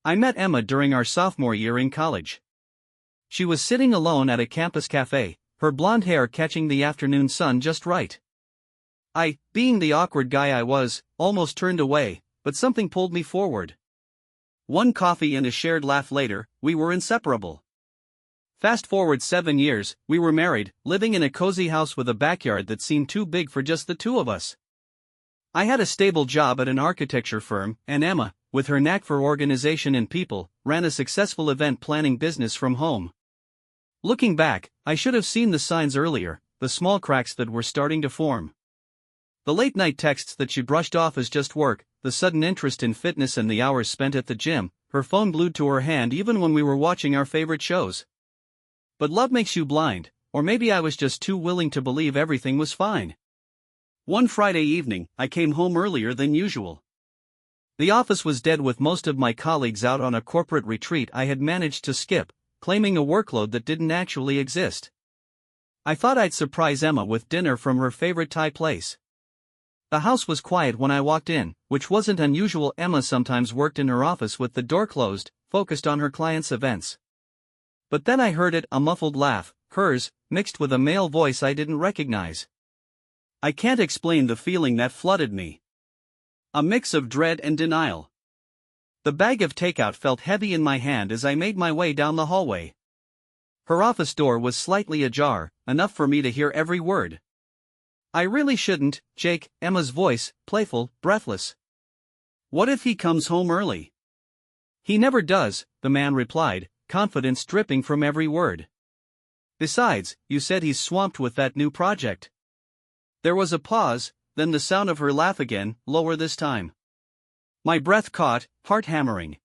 I met Emma during our sophomore year in college. She was sitting alone at a campus cafe, her blonde hair catching the afternoon sun just right. I, being the awkward guy I was, almost turned away, but something pulled me forward. One coffee and a shared laugh later, we were inseparable. Fast forward 7 years, we were married, living in a cozy house with a backyard that seemed too big for just the two of us. I had a stable job at an architecture firm, and Emma, with her knack for organization and people, ran a successful event planning business from home. Looking back, I should have seen the signs earlier, the small cracks that were starting to form. The late-night texts that she brushed off as just work, the sudden interest in fitness and the hours spent at the gym, her phone glued to her hand even when we were watching our favorite shows. But love makes you blind, or maybe I was just too willing to believe everything was fine. One Friday evening, I came home earlier than usual. The office was dead with most of my colleagues out on a corporate retreat I had managed to skip, claiming a workload that didn't actually exist. I thought I'd surprise Emma with dinner from her favorite Thai place. The house was quiet when I walked in, which wasn't unusual. Emma sometimes worked in her office with the door closed, focused on her clients' events. But then I heard it, a muffled laugh, hers, mixed with a male voice I didn't recognize. I can't explain the feeling that flooded me. A mix of dread and denial. The bag of takeout felt heavy in my hand as I made my way down the hallway. Her office door was slightly ajar, enough for me to hear every word. I really shouldn't, Jake, Emma's voice, playful, breathless. What if he comes home early? He never does, the man replied, confidence dripping from every word. Besides, you said he's swamped with that new project. There was a pause, then the sound of her laugh again, lower this time. My breath caught, heart hammering.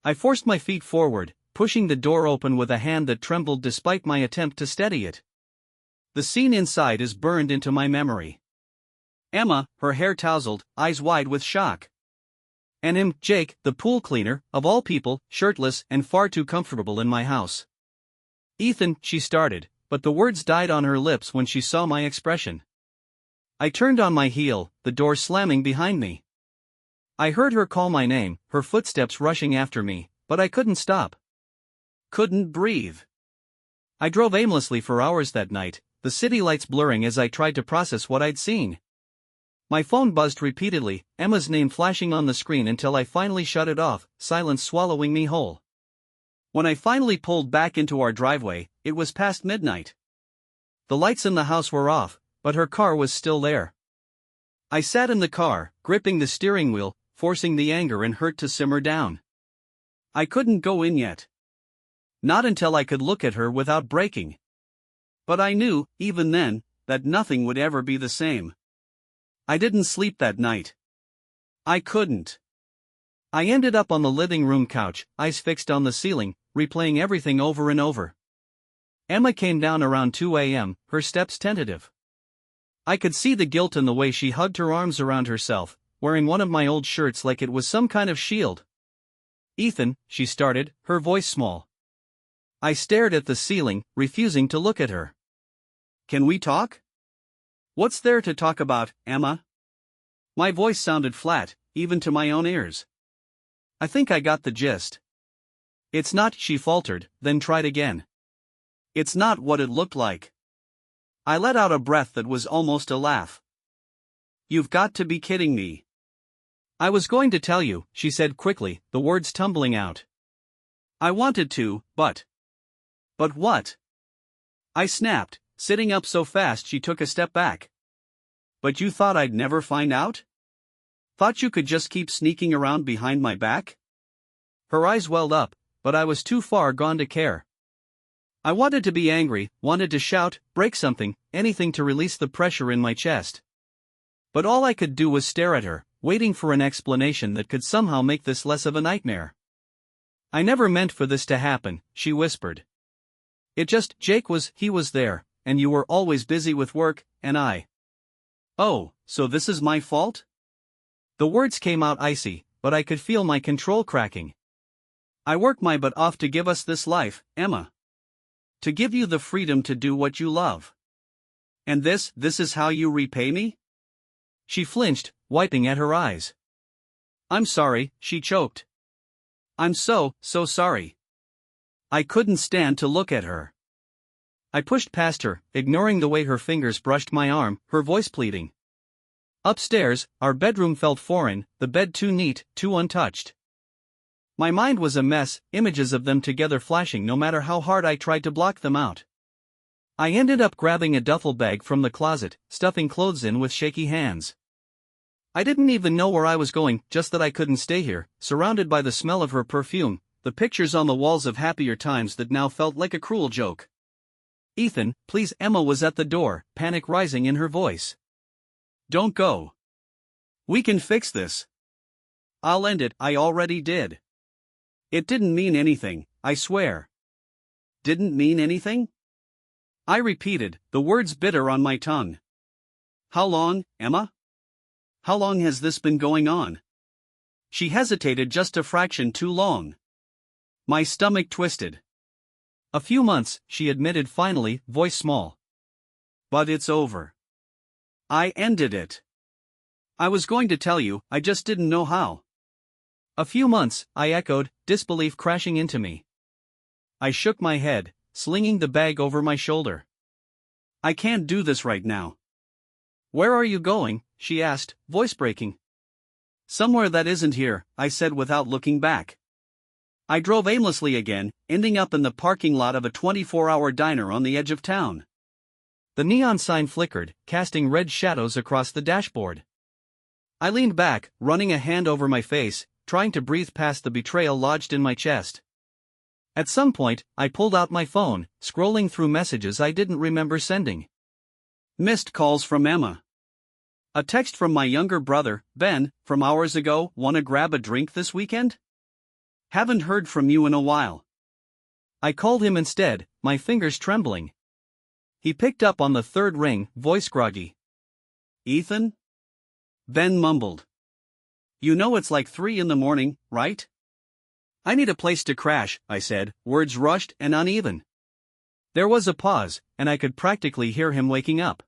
I forced my feet forward, pushing the door open with a hand that trembled despite my attempt to steady it. The scene inside is burned into my memory. Emma, her hair tousled, eyes wide with shock. And him, Jake, the pool cleaner, of all people, shirtless and far too comfortable in my house. Ethan, she started, but the words died on her lips when she saw my expression. I turned on my heel, the door slamming behind me. I heard her call my name, her footsteps rushing after me, but I couldn't stop. Couldn't breathe. I drove aimlessly for hours that night, the city lights blurring as I tried to process what I'd seen. My phone buzzed repeatedly, Emma's name flashing on the screen until I finally shut it off, silence swallowing me whole. When I finally pulled back into our driveway, it was past midnight. The lights in the house were off, but her car was still there. I sat in the car, gripping the steering wheel, forcing the anger and hurt to simmer down. I couldn't go in yet. Not until I could look at her without breaking. But I knew, even then, that nothing would ever be the same. I didn't sleep that night. I couldn't. I ended up on the living room couch, eyes fixed on the ceiling, replaying everything over and over. Emma came down around 2 a.m., her steps tentative. I could see the guilt in the way she hugged her arms around herself, wearing one of my old shirts like it was some kind of shield. Ethan, she started, her voice small. I stared at the ceiling, refusing to look at her. Can we talk? What's there to talk about, Emma? My voice sounded flat, even to my own ears. I think I got the gist. It's not, she faltered, then tried again. It's not what it looked like. I let out a breath that was almost a laugh. You've got to be kidding me. I was going to tell you, she said quickly, the words tumbling out. I wanted to, but. But what? I snapped, sitting up so fast she took a step back. But you thought I'd never find out? Thought you could just keep sneaking around behind my back? Her eyes welled up, but I was too far gone to care. I wanted to be angry, wanted to shout, break something, anything to release the pressure in my chest. But all I could do was stare at her, waiting for an explanation that could somehow make this less of a nightmare. I never meant for this to happen, she whispered. It just, he was there, and you were always busy with work, and I. Oh, so this is my fault? The words came out icy, but I could feel my control cracking. I work my butt off to give us this life, Emma. To give you the freedom to do what you love. And this is how you repay me? She flinched, wiping at her eyes. I'm sorry, she choked. I'm so sorry. I couldn't stand to look at her. I pushed past her, ignoring the way her fingers brushed my arm, her voice pleading. Upstairs, our bedroom felt foreign, the bed too neat, too untouched. My mind was a mess, images of them together flashing no matter how hard I tried to block them out. I ended up grabbing a duffel bag from the closet, stuffing clothes in with shaky hands. I didn't even know where I was going, just that I couldn't stay here, surrounded by the smell of her perfume, the pictures on the walls of happier times that now felt like a cruel joke. Ethan, please. Emma was at the door, panic rising in her voice. Don't go. We can fix this. I'll end it. I already did. It didn't mean anything, I swear. Didn't mean anything? I repeated, the words bitter on my tongue. How long, Emma? How long has this been going on? She hesitated just a fraction too long. My stomach twisted. A few months, she admitted finally, voice small. But it's over. I ended it. I was going to tell you, I just didn't know how. A few months, I echoed, disbelief crashing into me. I shook my head, slinging the bag over my shoulder. I can't do this right now. Where are you going? She asked, voice breaking. Somewhere that isn't here, I said without looking back. I drove aimlessly again, ending up in the parking lot of a 24-hour diner on the edge of town. The neon sign flickered, casting red shadows across the dashboard. I leaned back, running a hand over my face, trying to breathe past the betrayal lodged in my chest. At some point, I pulled out my phone, scrolling through messages I didn't remember sending. Missed calls from Emma. A text from my younger brother, Ben, from hours ago. Wanna grab a drink this weekend? Haven't heard from you in a while. I called him instead, my fingers trembling. He picked up on the third ring, voice groggy. Ethan? Ben mumbled. You know it's like 3 a.m, right? I need a place to crash, I said, words rushed and uneven. There was a pause, and I could practically hear him waking up.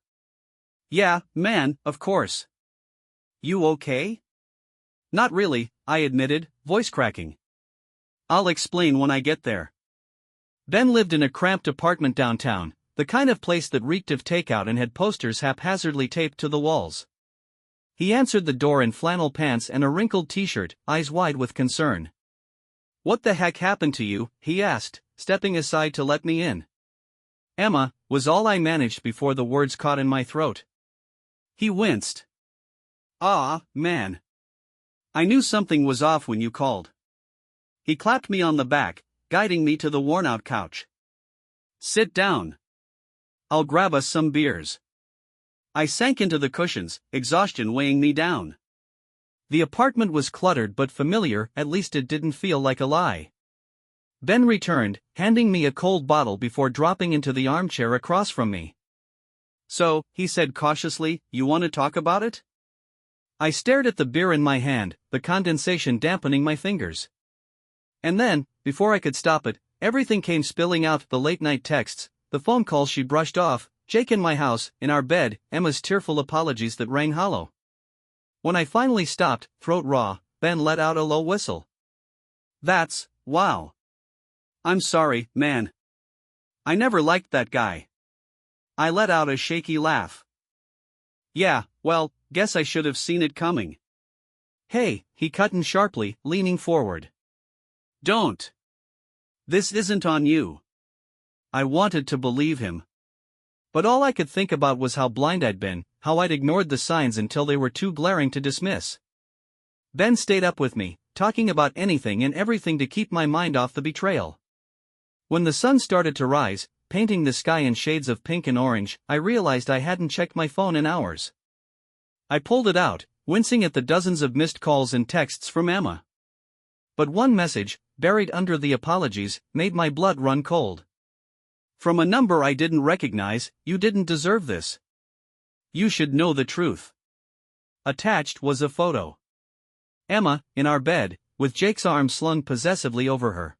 Yeah, man, of course. You okay? Not really, I admitted, voice cracking. I'll explain when I get there. Ben lived in a cramped apartment downtown, the kind of place that reeked of takeout and had posters haphazardly taped to the walls. He answered the door in flannel pants and a wrinkled t-shirt, eyes wide with concern. What the heck happened to you? He asked, stepping aside to let me in. Emma, was all I managed before the words caught in my throat. He winced. Ah, man. I knew something was off when you called. He clapped me on the back, guiding me to the worn-out couch. Sit down. I'll grab us some beers. I sank into the cushions, exhaustion weighing me down. The apartment was cluttered but familiar, at least it didn't feel like a lie. Ben returned, handing me a cold bottle before dropping into the armchair across from me. So, he said cautiously, you want to talk about it? I stared at the beer in my hand, the condensation dampening my fingers. And then, before I could stop it, everything came spilling out, the late-night texts, the phone calls she brushed off, Jake in my house, in our bed, Emma's tearful apologies that rang hollow. When I finally stopped, throat raw, Ben let out a low whistle. That's, wow. I'm sorry, man. I never liked that guy. I let out a shaky laugh. Yeah, well, guess I should have seen it coming. Hey, he cut in sharply, leaning forward. Don't. This isn't on you. I wanted to believe him. But all I could think about was how blind I'd been, how I'd ignored the signs until they were too glaring to dismiss. Ben stayed up with me, talking about anything and everything to keep my mind off the betrayal. When the sun started to rise, painting the sky in shades of pink and orange, I realized I hadn't checked my phone in hours. I pulled it out, wincing at the dozens of missed calls and texts from Emma. But one message, buried under the apologies, made my blood run cold. From a number I didn't recognize, you didn't deserve this. You should know the truth. Attached was a photo. Emma, in our bed, with Jake's arm slung possessively over her.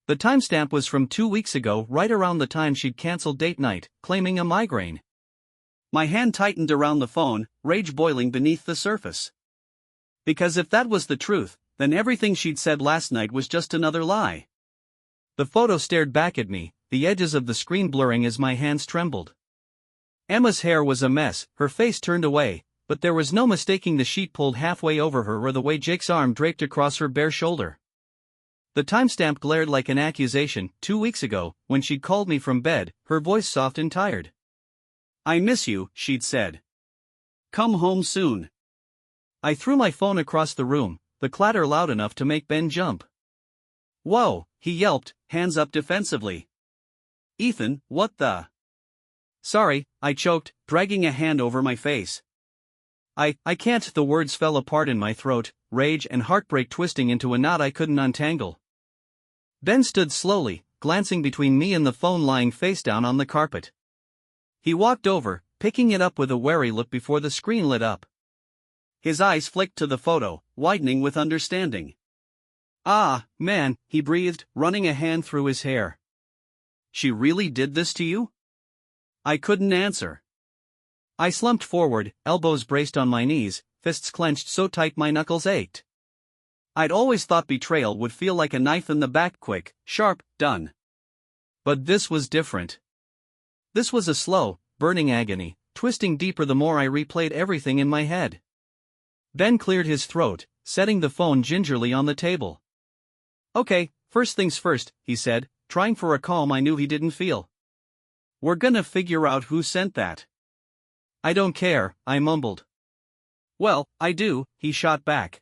The timestamp was from 2 weeks ago, right around the time she'd canceled date night, claiming a migraine. My hand tightened around the phone, rage boiling beneath the surface. Because if that was the truth, Then everything she'd said last night was just another lie. The photo stared back at me, the edges of the screen blurring as my hands trembled. Emma's hair was a mess, her face turned away, but there was no mistaking the sheet pulled halfway over her or the way Jake's arm draped across her bare shoulder. The timestamp glared like an accusation. 2 weeks ago, when she'd called me from bed, her voice soft and tired. "I miss you," she'd said. "Come home soon." I threw my phone across the room, the clatter loud enough to make Ben jump. "Whoa," he yelped, hands up defensively. "Ethan, what the?" "Sorry," I choked, dragging a hand over my face. I can't." The words fell apart in my throat, rage and heartbreak twisting into a knot I couldn't untangle. Ben stood slowly, glancing between me and the phone lying face down on the carpet. He walked over, picking it up with a wary look before the screen lit up. His eyes flicked to the photo, widening with understanding. "Ah, man," he breathed, running a hand through his hair. "She really did this to you?" I couldn't answer. I slumped forward, elbows braced on my knees, fists clenched so tight my knuckles ached. I'd always thought betrayal would feel like a knife in the back, quick, sharp, done. But this was different. This was a slow, burning agony, twisting deeper the more I replayed everything in my head. Ben cleared his throat, setting the phone gingerly on the table. "Okay, first things first," he said, trying for a calm I knew he didn't feel. "We're gonna figure out who sent that." "I don't care," I mumbled. "Well, I do," he shot back.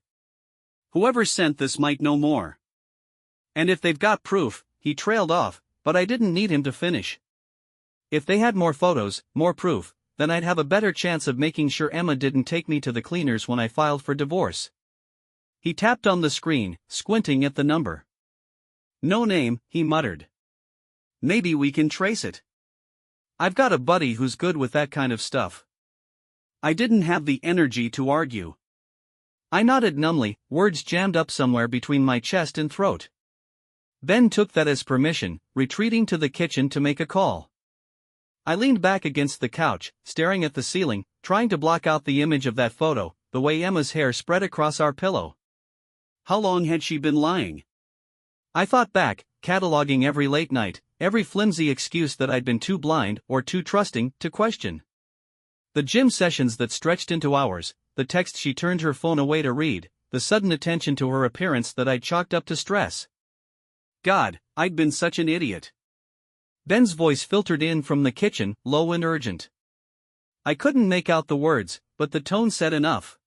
"Whoever sent this might know more. And if they've got proof," he trailed off, but I didn't need him to finish. "If they had more photos, more proof, then I'd have a better chance of making sure Emma didn't take me to the cleaners when I filed for divorce." He tapped on the screen, squinting at the number. "No name," he muttered. "Maybe we can trace it. I've got a buddy who's good with that kind of stuff." I didn't have the energy to argue. I nodded numbly, words jammed up somewhere between my chest and throat. Ben took that as permission, retreating to the kitchen to make a call. I leaned back against the couch, staring at the ceiling, trying to block out the image of that photo, the way Emma's hair spread across our pillow. How long had she been lying? I thought back, cataloging every late night, every flimsy excuse that I'd been too blind or too trusting to question. The gym sessions that stretched into hours, the texts she turned her phone away to read, the sudden attention to her appearance that I'd chalked up to stress. God, I'd been such an idiot. Ben's voice filtered in from the kitchen, low and urgent. I couldn't make out the words, but the tone said enough.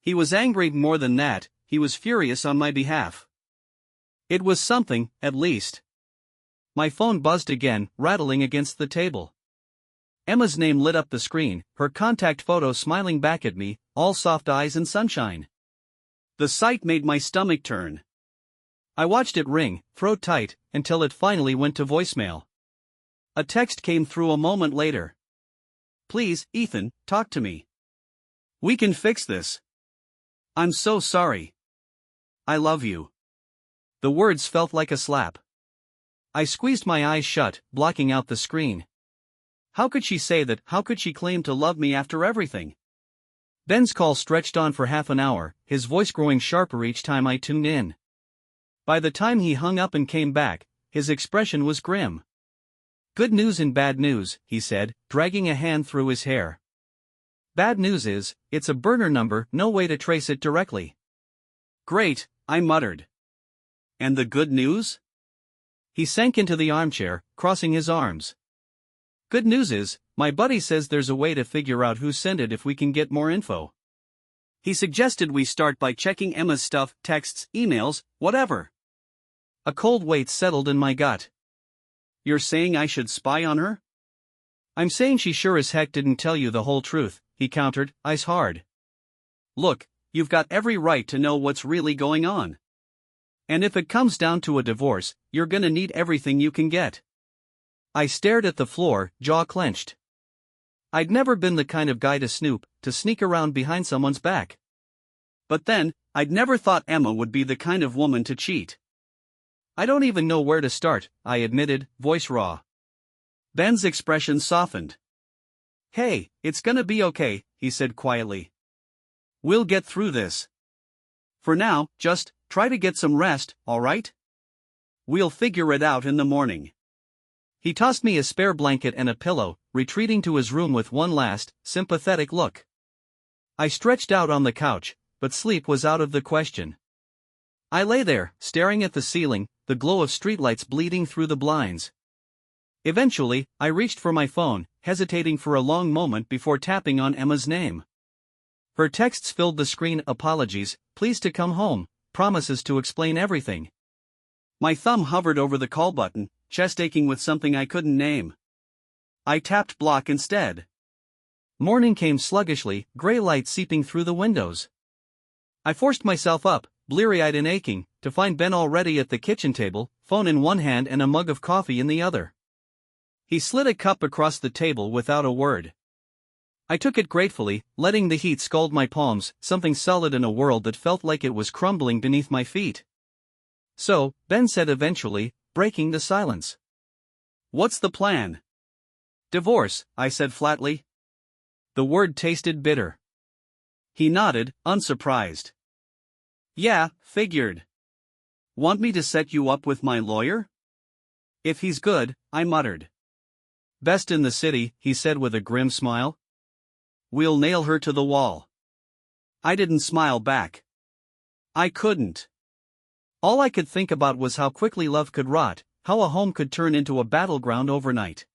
He was angry. More than that, he was furious on my behalf. It was something, at least. My phone buzzed again, rattling against the table. Emma's name lit up the screen, her contact photo smiling back at me, all soft eyes and sunshine. The sight made my stomach turn. I watched it ring, throat tight, until it finally went to voicemail. A text came through a moment later. "Please, Ethan, talk to me. We can fix this. I'm so sorry. I love you." The words felt like a slap. I squeezed my eyes shut, blocking out the screen. How could she say that? How could she claim to love me after everything? Ben's call stretched on for half an hour, his voice growing sharper each time I tuned in. By the time he hung up and came back, his expression was grim. "Good news and bad news," he said, dragging a hand through his hair. "Bad news is, it's a burner number, no way to trace it directly." "Great," I muttered. "And the good news?" He sank into the armchair, crossing his arms. "Good news is, my buddy says there's a way to figure out who sent it if we can get more info. He suggested we start by checking Emma's stuff, texts, emails, whatever." A cold weight settled in my gut. "You're saying I should spy on her?" "I'm saying she sure as heck didn't tell you the whole truth," he countered, ice hard. "Look, you've got every right to know what's really going on. And if it comes down to a divorce, you're gonna need everything you can get." I stared at the floor, jaw clenched. I'd never been the kind of guy to snoop, to sneak around behind someone's back. But then, I'd never thought Emma would be the kind of woman to cheat. "I don't even know where to start," I admitted, voice raw. Ben's expression softened. "Hey, it's gonna be okay," he said quietly. "We'll get through this. For now, just try to get some rest, alright? We'll figure it out in the morning. He tossed me a spare blanket and a pillow, retreating to his room with one last, sympathetic look. I stretched out on the couch, but sleep was out of the question. I lay there, staring at the ceiling, the glow of streetlights bleeding through the blinds. Eventually, I reached for my phone, hesitating for a long moment before tapping on Emma's name. Her texts filled the screen: apologies, please to come home, promises to explain everything. My thumb hovered over the call button, chest aching with something I couldn't name. I tapped block instead. Morning came sluggishly, gray light seeping through the windows. I forced myself up, bleary-eyed and aching, to find Ben already at the kitchen table, phone in one hand and a mug of coffee in the other. He slid a cup across the table without a word. I took it gratefully, letting the heat scald my palms, something solid in a world that felt like it was crumbling beneath my feet. So, Ben said eventually, breaking the silence. What's the plan? Divorce, I said flatly. The word tasted bitter. He nodded, unsurprised. Yeah, figured. Want me to set you up with my lawyer? If he's good, I muttered. Best in the city, he said with a grim smile. We'll nail her to the wall. I didn't smile back. I couldn't. All I could think about was how quickly love could rot, how a home could turn into a battleground overnight.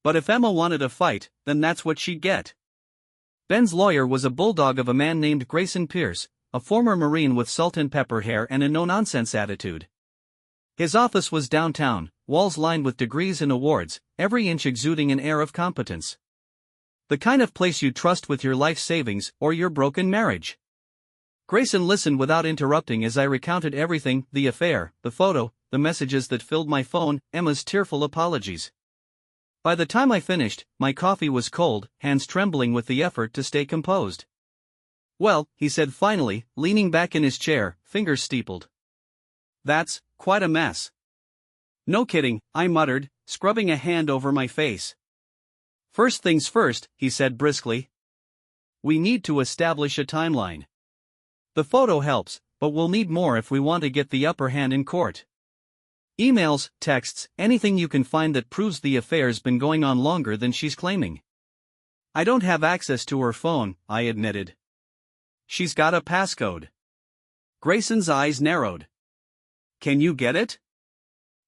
But if Emma wanted a fight, then that's what she'd get. Ben's lawyer was a bulldog of a man named Grayson Pierce, a former Marine with salt and pepper hair and a no-nonsense attitude. His office was downtown, walls lined with degrees and awards, every inch exuding an air of competence. The kind of place you'd trust with your life savings or your broken marriage. Grayson listened without interrupting as I recounted everything: the affair, the photo, the messages that filled my phone, Emma's tearful apologies. By the time I finished, my coffee was cold, hands trembling with the effort to stay composed. Well, he said finally, leaning back in his chair, fingers steepled. That's quite a mess. No kidding, I muttered, scrubbing a hand over my face. First things first, he said briskly. We need to establish a timeline. The photo helps, but we'll need more if we want to get the upper hand in court. Emails, texts, anything you can find that proves the affair's been going on longer than she's claiming. I don't have access to her phone, I admitted. She's got a passcode. Grayson's eyes narrowed. Can you get it?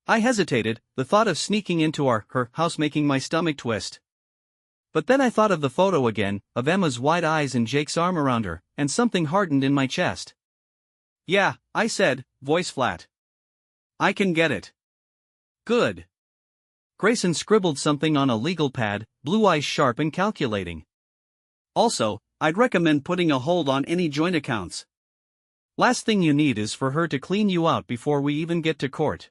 I hesitated, the thought of sneaking into her house making my stomach twist. But then I thought of the photo again, of Emma's wide eyes and Jake's arm around her, and something hardened in my chest. Yeah, I said, voice flat. I can get it. Good. Grayson scribbled something on a legal pad, blue eyes sharp and calculating. Also, I'd recommend putting a hold on any joint accounts. Last thing you need is for her to clean you out before we even get to court.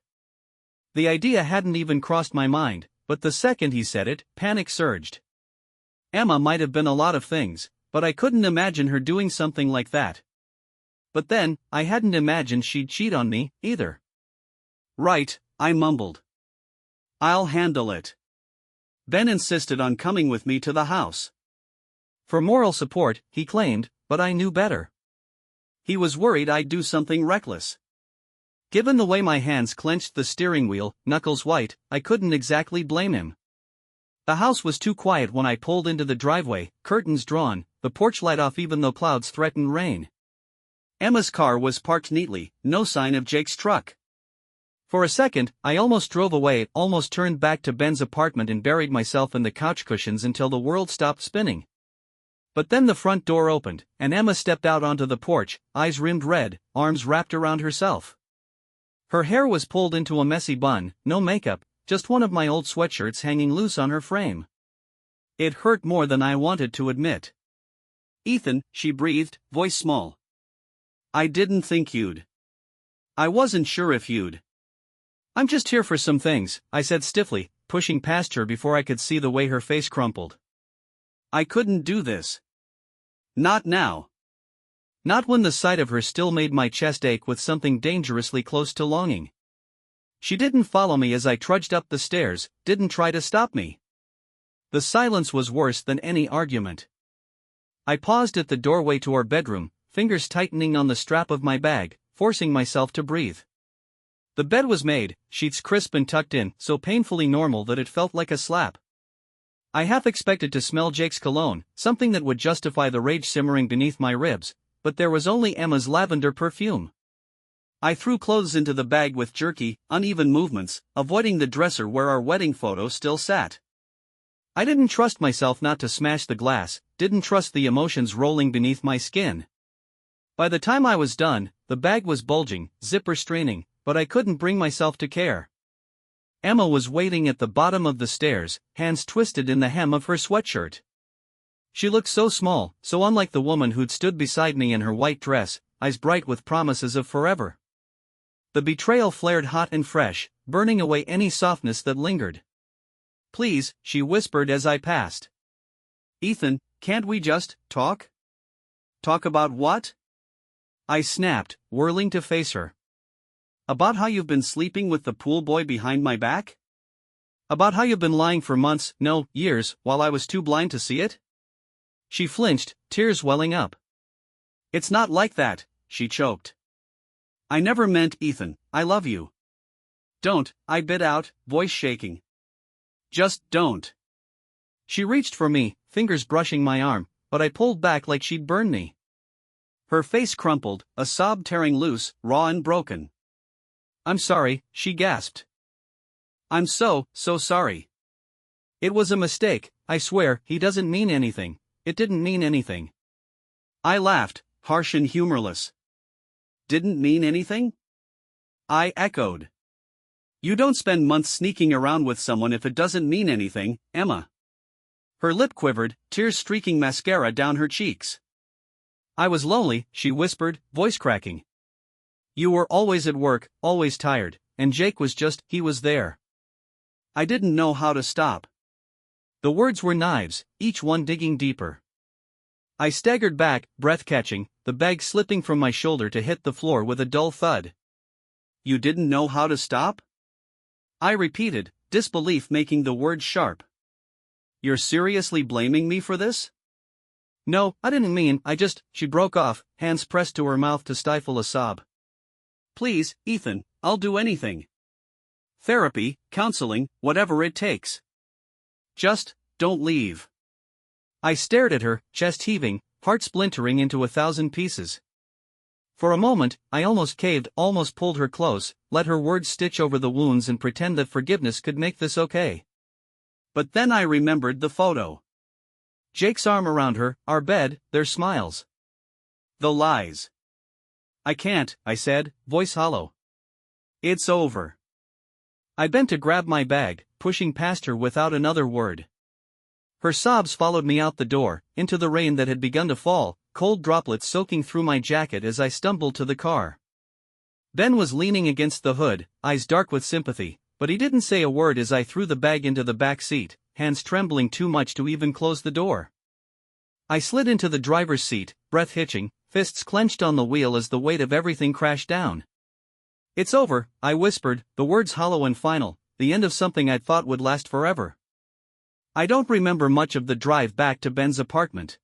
The idea hadn't even crossed my mind, but the second he said it, panic surged. Emma might have been a lot of things, but I couldn't imagine her doing something like that. But then, I hadn't imagined she'd cheat on me, either. Right, I mumbled. I'll handle it. Ben insisted on coming with me to the house. For moral support, he claimed, but I knew better. He was worried I'd do something reckless. Given the way my hands clenched the steering wheel, knuckles white, I couldn't exactly blame him. The house was too quiet when I pulled into the driveway, curtains drawn, the porch light off even though clouds threatened rain. Emma's car was parked neatly, no sign of Jake's truck. For a second, I almost drove away, almost turned back to Ben's apartment and buried myself in the couch cushions until the world stopped spinning. But then the front door opened, and Emma stepped out onto the porch, eyes rimmed red, arms wrapped around herself. Her hair was pulled into a messy bun, no makeup, just one of my old sweatshirts hanging loose on her frame. It hurt more than I wanted to admit. Ethan, she breathed, voice small. I didn't think you'd. I wasn't sure if you'd. I'm just here for some things, I said stiffly, pushing past her before I could see the way her face crumpled. I couldn't do this. Not now. Not when the sight of her still made my chest ache with something dangerously close to longing. She didn't follow me as I trudged up the stairs, didn't try to stop me. The silence was worse than any argument. I paused at the doorway to our bedroom, fingers tightening on the strap of my bag, forcing myself to breathe. The bed was made, sheets crisp and tucked in, so painfully normal that it felt like a slap. I half expected to smell Jake's cologne, something that would justify the rage simmering beneath my ribs, but there was only Emma's lavender perfume. I threw clothes into the bag with jerky, uneven movements, avoiding the dresser where our wedding photo still sat. I didn't trust myself not to smash the glass, didn't trust the emotions rolling beneath my skin. By the time I was done, the bag was bulging, zipper straining, but I couldn't bring myself to care. Emma was waiting at the bottom of the stairs, hands twisted in the hem of her sweatshirt. She looked so small, so unlike the woman who'd stood beside me in her white dress, eyes bright with promises of forever. The betrayal flared hot and fresh, burning away any softness that lingered. "Please," she whispered as I passed. "Ethan, can't we just talk?" "Talk about what?" I snapped, whirling to face her. "About how you've been sleeping with the pool boy behind my back? About how you've been lying for months, no, years, while I was too blind to see it?" She flinched, tears welling up. "It's not like that," she choked. "I never meant, Ethan, I love you." "Don't," I bit out, voice shaking. "Just don't." She reached for me, fingers brushing my arm, but I pulled back like she'd burn me. Her face crumpled, a sob tearing loose, raw and broken. "I'm sorry," she gasped. "I'm so sorry. It was a mistake, I swear, he doesn't mean anything, it didn't mean anything." I laughed, harsh and humorless. "Didn't mean anything?" I echoed. "You don't spend months sneaking around with someone if it doesn't mean anything, Emma." Her lip quivered, tears streaking mascara down her cheeks. "I was lonely," she whispered, voice cracking. "You were always at work, always tired, and Jake was just, he was there. I didn't know how to stop." The words were knives, each one digging deeper. I staggered back, breath catching, the bag slipping from my shoulder to hit the floor with a dull thud. "You didn't know how to stop?" I repeated, disbelief making the words sharp. "You're seriously blaming me for this?" "No, I didn't mean, she broke off, hands pressed to her mouth to stifle a sob. "Please, Ethan, I'll do anything. Therapy, counseling, whatever it takes. Just, don't leave." I stared at her, chest heaving, heart splintering into 1,000 pieces. For a moment, I almost caved, almost pulled her close, let her words stitch over the wounds and pretend that forgiveness could make this okay. But then I remembered the photo. Jake's arm around her, our bed, their smiles. The lies. "I can't," I said, voice hollow. "It's over." I bent to grab my bag, pushing past her without another word. Her sobs followed me out the door, into the rain that had begun to fall, cold droplets soaking through my jacket as I stumbled to the car. Ben was leaning against the hood, eyes dark with sympathy, but he didn't say a word as I threw the bag into the back seat, hands trembling too much to even close the door. I slid into the driver's seat, breath hitching, fists clenched on the wheel as the weight of everything crashed down. "It's over," I whispered, the words hollow and final, the end of something I'd thought would last forever. I don't remember much of the drive back to Ben's apartment.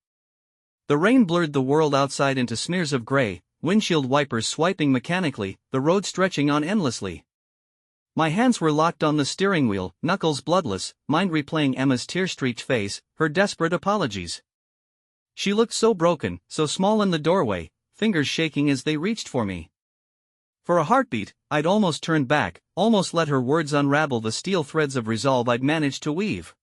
The rain blurred the world outside into smears of gray, windshield wipers swiping mechanically, the road stretching on endlessly. My hands were locked on the steering wheel, knuckles bloodless, mind replaying Emma's tear-streaked face, her desperate apologies. She looked so broken, so small in the doorway, fingers shaking as they reached for me. For a heartbeat, I'd almost turned back, almost let her words unravel the steel threads of resolve I'd managed to weave.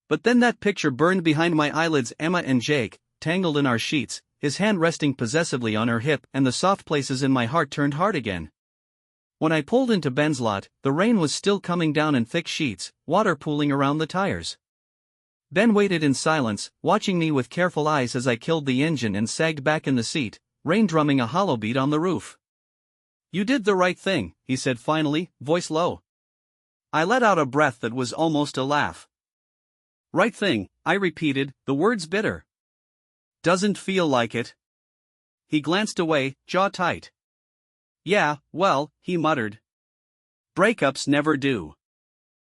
But then that picture burned behind my eyelids, Emma and Jake, tangled in our sheets, his hand resting possessively on her hip, and the soft places in my heart turned hard again. When I pulled into Ben's lot, the rain was still coming down in thick sheets, water pooling around the tires. Ben waited in silence, watching me with careful eyes as I killed the engine and sagged back in the seat, rain drumming a hollow beat on the roof. "You did the right thing," he said finally, voice low. I let out a breath that was almost a laugh. "Right thing," I repeated, the words bitter. "Doesn't feel like it." He glanced away, jaw tight. "Yeah, well," he muttered. "Breakups never do."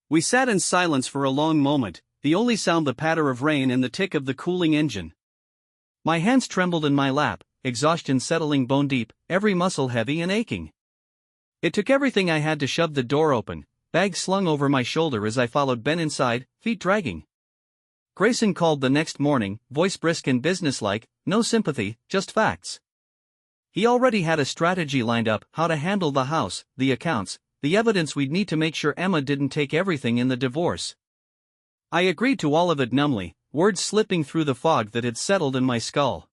We sat in silence for a long moment, the only sound the patter of rain and the tick of the cooling engine. My hands trembled in my lap, exhaustion settling bone deep, every muscle heavy and aching. It took everything I had to shove the door open, bag slung over my shoulder as I followed Ben inside, feet dragging. Grayson called the next morning, voice brisk and businesslike, no sympathy, just facts. He already had a strategy lined up, how to handle the house, the accounts, the evidence we'd need to make sure Emma didn't take everything in the divorce. I agreed to all of it numbly, words slipping through the fog that had settled in my skull.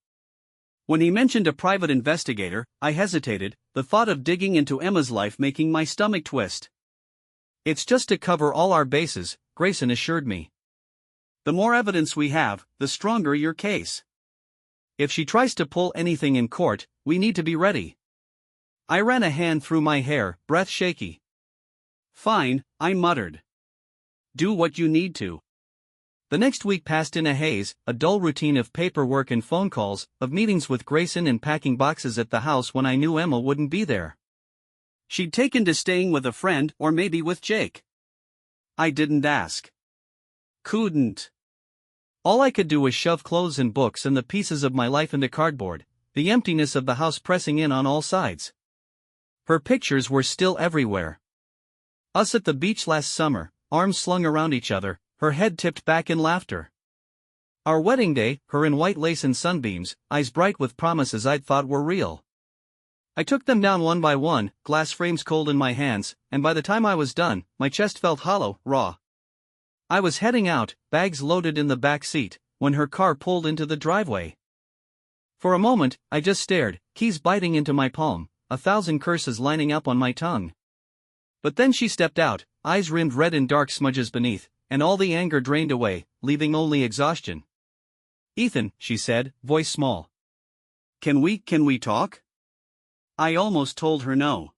When he mentioned a private investigator, I hesitated, the thought of digging into Emma's life making my stomach twist. It's just to cover all our bases, Grayson assured me. The more evidence we have, the stronger your case. If she tries to pull anything in court, we need to be ready. I ran a hand through my hair, breath shaky. Fine, I muttered. Do what you need to. The next week passed in a haze, a dull routine of paperwork and phone calls, of meetings with Grayson and packing boxes at the house when I knew Emma wouldn't be there. She'd taken to staying with a friend or maybe with Jake. I didn't ask. Couldn't. All I could do was shove clothes and books and the pieces of my life into cardboard, the emptiness of the house pressing in on all sides. Her pictures were still everywhere. Us at the beach last summer, arms slung around each other, her head tipped back in laughter. Our wedding day, her in white lace and sunbeams, eyes bright with promises I'd thought were real. I took them down one by one, glass frames cold in my hands, and by the time I was done, my chest felt hollow, raw. I was heading out, bags loaded in the back seat, when her car pulled into the driveway. For a moment, I just stared, keys biting into my palm, 1,000 curses lining up on my tongue. But then she stepped out, eyes rimmed red and dark smudges beneath, and all the anger drained away, leaving only exhaustion. Ethan, she said, voice small. Can we talk? I almost told her no.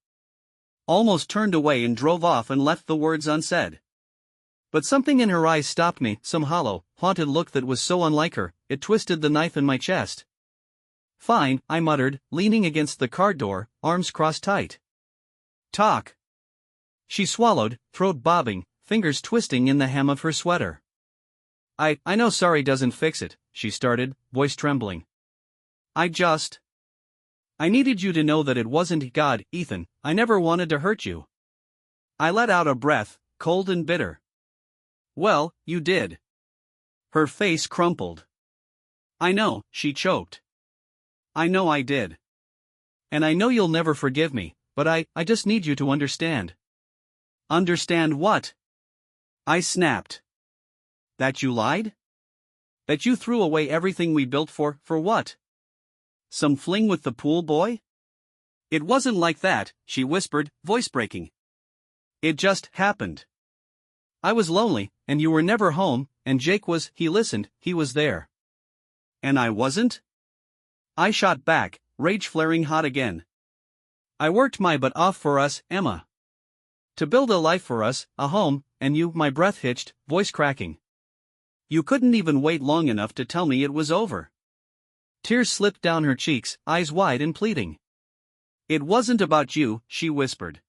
Almost turned away and drove off and left the words unsaid. But something in her eyes stopped me, some hollow, haunted look that was so unlike her, it twisted the knife in my chest. Fine, I muttered, leaning against the car door, arms crossed tight. Talk. She swallowed, throat bobbing, fingers twisting in the hem of her sweater. I know sorry doesn't fix it, she started, voice trembling. I needed you to know that it wasn't God, Ethan, I never wanted to hurt you. I let out a breath, cold and bitter. Well, you did. Her face crumpled. I know, she choked. I know I did. And I know you'll never forgive me, but I just need you to understand. Understand what? I snapped. That you lied? That you threw away everything we built for what? Some fling with the pool boy? It wasn't like that, she whispered, voice breaking. It just happened. I was lonely, and you were never home, and Jake was, he listened, he was there. And I wasn't? I shot back, rage flaring hot again. I worked my butt off for us, Emma. To build a life for us, a home, and you, my breath hitched, voice cracking. You couldn't even wait long enough to tell me it was over. Tears slipped down her cheeks, eyes wide and pleading. It wasn't about you, she whispered.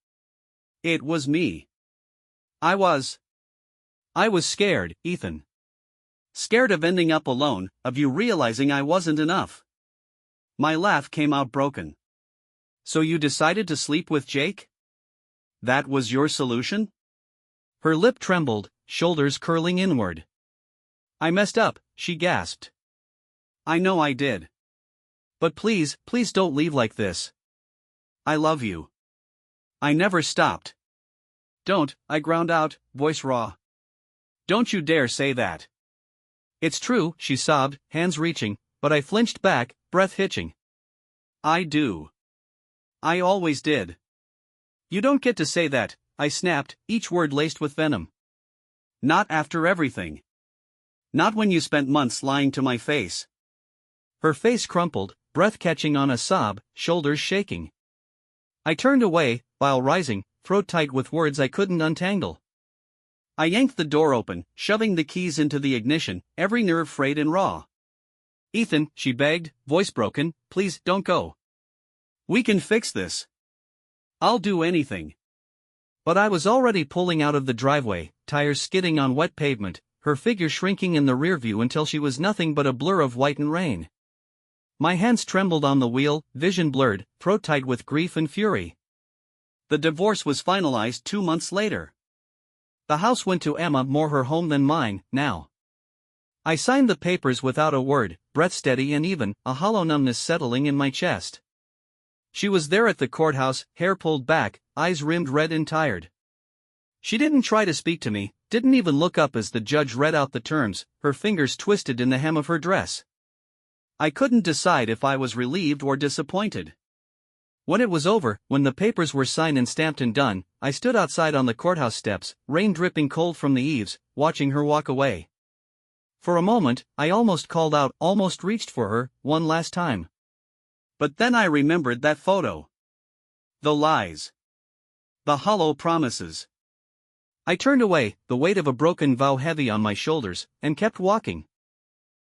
It was me. I was scared, Ethan. Scared of ending up alone, of you realizing I wasn't enough. My laugh came out broken. So you decided to sleep with Jake? That was your solution? Her lip trembled, shoulders curling inward. I messed up, she gasped. I know I did. But please don't leave like this. I love you. I never stopped. Don't, I ground out, voice raw. Don't you dare say that. It's true, she sobbed, hands reaching, but I flinched back, breath hitching. I do. I always did. You don't get to say that, I snapped, each word laced with venom. Not after everything. Not when you spent months lying to my face. Her face crumpled, breath catching on a sob, shoulders shaking. I turned away, bile rising, throat tight with words I couldn't untangle. I yanked the door open, shoving the keys into the ignition, every nerve frayed and raw. Ethan, she begged, voice broken, please don't go. We can fix this. I'll do anything. But I was already pulling out of the driveway, tires skidding on wet pavement, her figure shrinking in the rearview until she was nothing but a blur of white and rain. My hands trembled on the wheel, vision blurred, throat tight with grief and fury. The divorce was finalized 2 months later. The house went to Emma, more her home than mine, now. I signed the papers without a word, breath steady and even, a hollow numbness settling in my chest. She was there at the courthouse, hair pulled back, eyes rimmed red and tired. She didn't try to speak to me, didn't even look up as the judge read out the terms, her fingers twisted in the hem of her dress. I couldn't decide if I was relieved or disappointed. When it was over, when the papers were signed and stamped and done, I stood outside on the courthouse steps, rain dripping cold from the eaves, watching her walk away. For a moment, I almost called out, almost reached for her, one last time. But then I remembered that photo. The lies. The hollow promises. I turned away, the weight of a broken vow heavy on my shoulders, and kept walking.